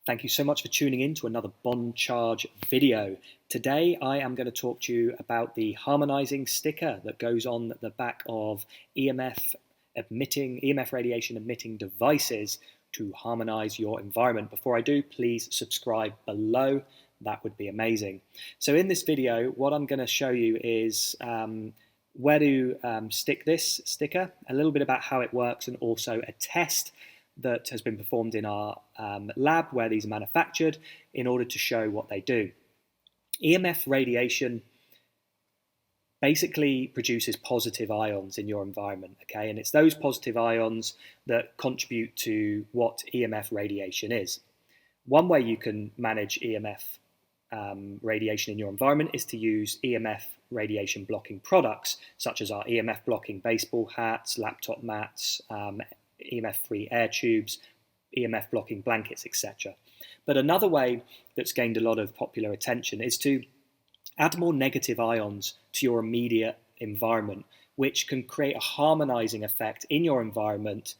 Thank you so much for tuning in to another BON CHARGE video. Today I am going to talk to you about the harmonizing sticker that goes on the back of EMF radiation emitting devices to harmonize your environment. Before I do, please subscribe below. That would be amazing. So in this video, what I'm going to show you is where to stick this sticker, a little bit about how it works, and also a test that has been performed in our lab where these are manufactured in order to show what they do. EMF radiation basically produces positive ions in your environment, okay? And it's those positive ions that contribute to what EMF radiation is. One way you can manage EMF radiation in your environment is to use EMF radiation blocking products, such as our EMF blocking baseball hats, laptop mats, EMF-free air tubes, EMF blocking blankets, etc. But another way that's gained a lot of popular attention is to add more negative ions to your immediate environment, which can create a harmonizing effect in your environment,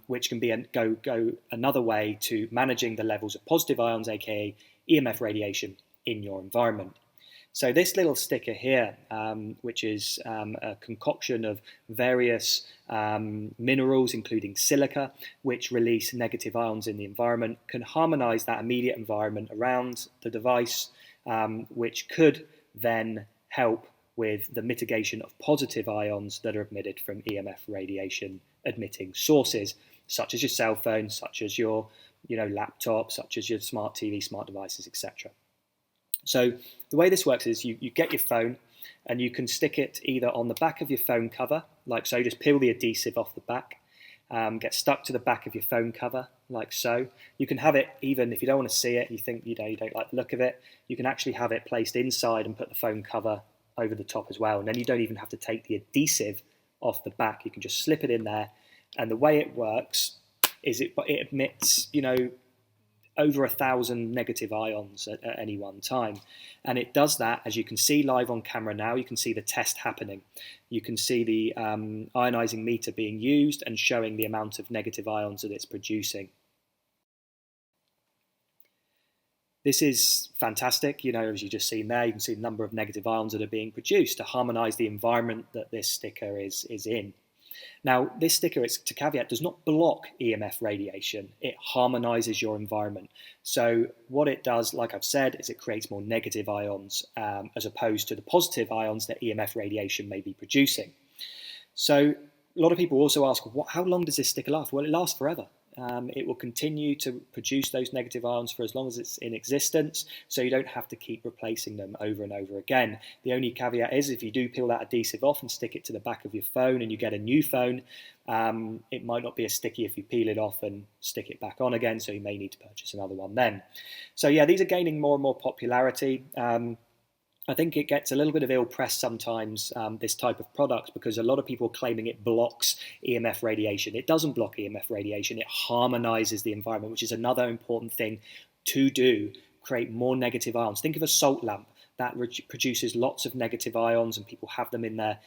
which can be go another way to managing the levels of positive ions, aka EMF radiation, in your environment. So this little sticker here, which is a concoction of various minerals, including silica, which release negative ions in the environment, can harmonize that immediate environment around the device, which could then help with the mitigation of positive ions that are emitted from EMF radiation emitting sources, such as your cell phone, such as your laptop, such as your smart TV, smart devices, etc. So the way this works is you get your phone and you can stick it either on the back of your phone cover, like so. Just peel the adhesive off the back, get stuck to the back of your phone cover, like so. You can have it, even if you don't want to see it, you think you don't like the look of it, you can actually have it placed inside and put the phone cover over the top as well. And then you don't even have to take the adhesive off the back. You can just slip it in there. And the way it works is it emits, over 1,000 negative ions at any one time. And it does that, as you can see live on camera now. You can see the test happening. You can see the ionizing meter being used and showing the amount of negative ions that it's producing. This is fantastic. As you've just seen there, you can see the number of negative ions that are being produced to harmonize the environment that this sticker is in. Now, this sticker, it's to caveat, does not block EMF radiation. It harmonizes your environment. So what it does, like I've said, is it creates more negative ions as opposed to the positive ions that EMF radiation may be producing. So a lot of people also ask, how long does this sticker last? Well, it lasts forever. It will continue to produce those negative ions for as long as it's in existence, so you don't have to keep replacing them over and over again. The only caveat is if you do peel that adhesive off and stick it to the back of your phone and you get a new phone, it might not be as sticky if you peel it off and stick it back on again, so you may need to purchase another one then. So yeah, these are gaining more and more popularity. I think it gets a little bit of ill press sometimes, this type of product, because a lot of people are claiming it blocks EMF radiation. It doesn't block EMF radiation, it harmonizes the environment, which is another important thing to do, create more negative ions. Think of a salt lamp that produces lots of negative ions, and people have them in their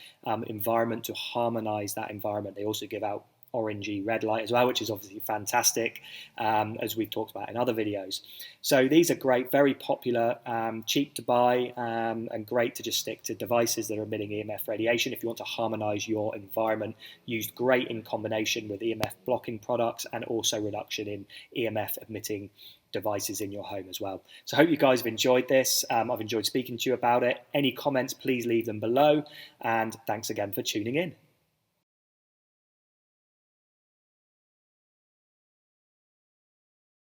environment to harmonize that environment. They also give out orangey red light as well, which is obviously fantastic, as we've talked about in other videos. So these are great, very popular, cheap to buy, and great to just stick to devices that are emitting EMF radiation if you want to harmonize your environment. Used great in combination with EMF blocking products and also reduction in EMF emitting devices in your home as well. So I hope you guys have enjoyed this. I've enjoyed speaking to you about it. Any comments, please leave them below, and thanks again for tuning in.